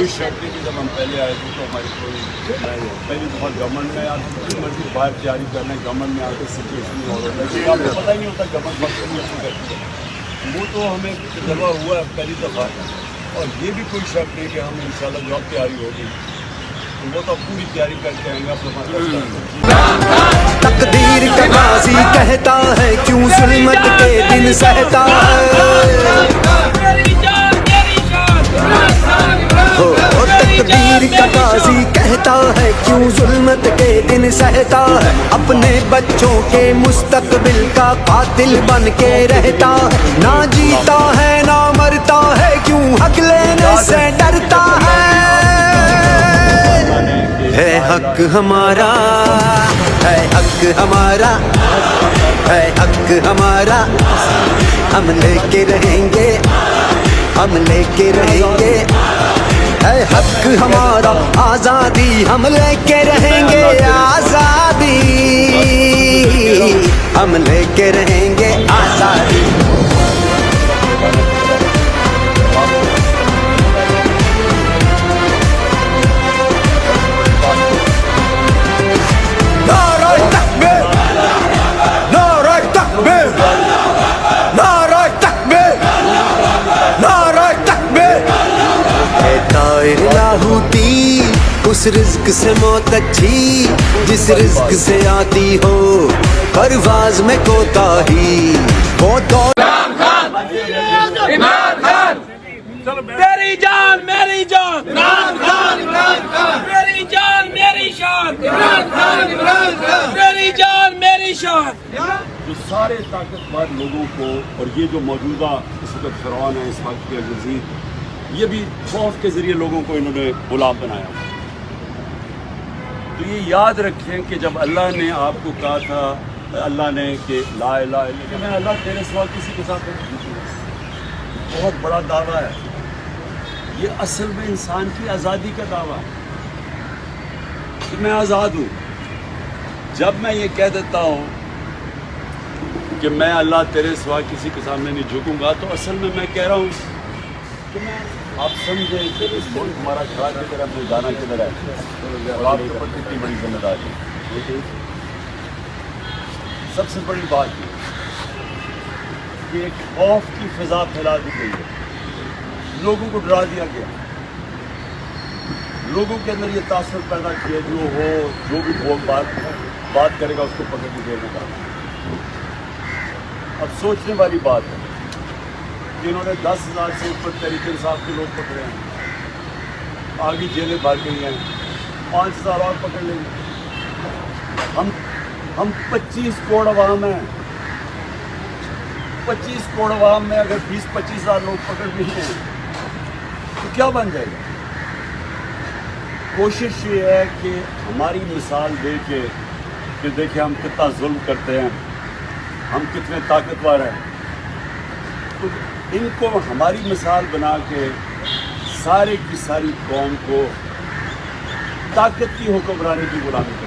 کوئی شک نہیں کہ جب ہم پہلے آئے تھے تو ہماری کوئی پہلی دفعہ گورنمنٹ میں آتے جتنی مرضی باہر تیاری کرنا ہے گورنمنٹ میں آتے سچویشن نہیں ہو رہا ہے آپ کو پتہ ہی نہیں ہوتا گورنمنٹ وقت نہیں اپنی کرتی ہے وہ تو ہمیں تجربہ ہوا ہے پہلی دفعہ اور یہ بھی کوئی شک نہیں کہ ہم انشاءاللہ جو اب تیاری ہوگی تو وہ تو پوری تیاری کر کے آئیں گے اپنے تقدیر کا قاضی کہتا ہے کیوں ظلمت کے دن سہتا ہے تقدیر کا قاضی کہتا ہے کیوں ظلمت کے دن سہتا ہے اپنے بچوں کے مستقبل کا قاتل بن کے رہتا ہے نہ جیتا ہے نہ مرتا ہے کیوں حق لینے سے ڈرتا ہے حق ہمارا ہے حق ہمارا ہے حق ہمارا ہم لے کے رہیں گے ہم لے کے رہیں گے ہے حق ہمارا آزادی ہم لے کے رہیں گے آزادی ہم لے کے رہیں گے آزادی لاہوتی اس رزق سے موت اچھی جس رزق سے آتی ہو پرواز میں کوتاہی وہ تیری جان میری جان عمران خان عمران خان میری جان میری شان عمران خان عمران خان میری جان میری شان جو سارے طاقتور لوگوں کو اور یہ جو موجودہ اس وقت فرعون ہے اس وقت کے یزید یہ بھی خوف کے ذریعے لوگوں کو انہوں نے غلام بنایا تو یہ یاد رکھیں کہ جب اللہ نے آپ کو کہا تھا اللہ نے کہ لا الہ الا اللہ میں اللہ تیرے سوا کسی کے ساتھ نہیں بہت بڑا دعویٰ ہے یہ اصل میں انسان کی آزادی کا دعویٰ ہے کہ میں آزاد ہوں جب میں یہ کہہ دیتا ہوں کہ میں اللہ تیرے سوا کسی کے سامنے نہیں جھکوں گا تو اصل میں کہہ رہا ہوں کہ میں آپ سمجھیں کہ اس ملک ہمارا کھڑا کدھر ہے اپنے جانا کدھر ہے اور آپ کے اوپر کتنی بڑی ذمہ داری ہے سب سے بڑی بات یہ کہ ایک خوف کی فضا پھیلا دی گئی ہے لوگوں کو ڈرا دیا گیا لوگوں کے اندر یہ تاثر پیدا کیا جو ہو جو بھی بات کرے گا اس کو پکڑ کے دینے کا اب سوچنے والی بات ہے کہ انہوں نے 10,000 سے اوپر تحریک انصاف کے لوگ پکڑے ہیں آگے جیلیں بھر گئی ہیں 5,000 اور پکڑ لیں گے ہم 25 کروڑ عوام ہیں 25 کروڑ عوام میں اگر 20-25,000 لوگ پکڑ بھی ہیں تو کیا بن جائے گا کوشش یہ ہے کہ ہماری مثال دے کے کہ دیکھیں ہم کتنا ظلم کرتے ہیں ہم کتنے طاقتور ہیں تو ان کو ہماری مثال بنا کے سارے کی ساری قوم کو طاقت کی حکمرانی کی غلامی کریں